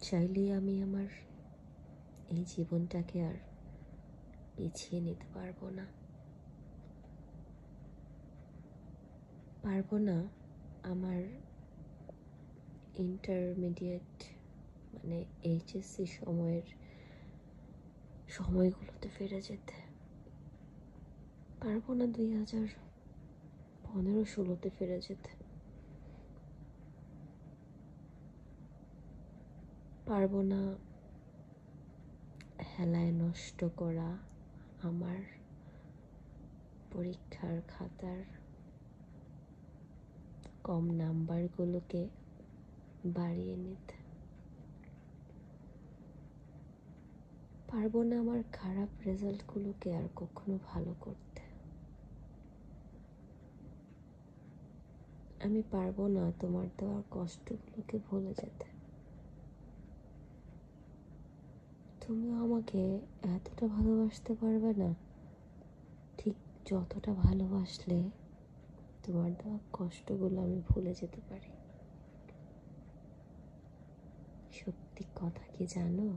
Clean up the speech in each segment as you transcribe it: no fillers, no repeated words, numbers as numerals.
চাইলেই আমি আমার এই জীবনটাকে আর পিছিয়ে নিতে পারবো না। আমার ইন্টারমিডিয়েট মানে এইচএসসি সময়গুলোতে ফিরে যেতে। পারবো না 2015-16-তে ফিরে যেতে। পারবো না হেলায় নষ্ট করা আমার পরীক্ষার খাতার কম নাম্বারগুলোকে বাড়িয়ে নিতে। পারবো না আমার খারাপ রেজাল্টগুলোকে আর কখনো ভালো করতে। আমি পারবো না তোমার দেওয়ার কষ্টগুলোকে ভুলে যেতে। তুমিও আমাকে এতটা ভালোবাসতে পারবে না, ঠিক যতটা ভালোবাসলে তোমার দেওয়া কষ্টগুলো আমি ভুলে যেতে পারি। সত্যি কথা কি জানো,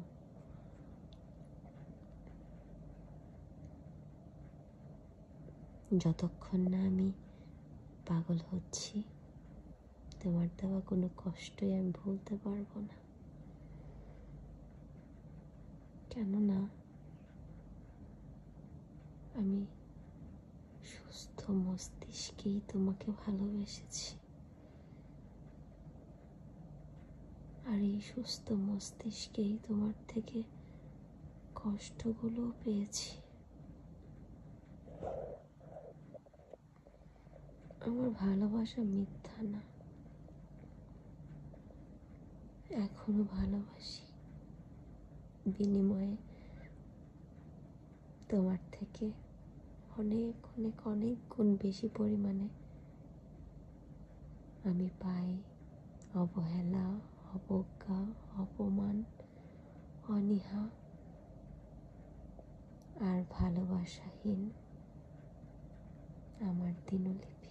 যতক্ষণ না আমি পাগল হচ্ছি তোমার দেওয়া কোনো কষ্টই আমি ভুলতে পারবো না। কেননা আমি সুস্থ মস্তিষ্কেই তোমাকে ভালোবেসেছি, আর এই সুস্থ মস্তিষ্কেই তোমার থেকে কষ্টগুলো পেয়েছি। আমার ভালোবাসা মিথ্যা না, এখনো ভালোবাসি। বিনিময়ে তোমার থেকে অনেক অনেক অনেক গুণ বেশি পরিমাণে আমি পাই অবহেলা, অবজ্ঞা, অপমান, অনীহা আর ভালোবাসাহীন আমার দিনলিপি।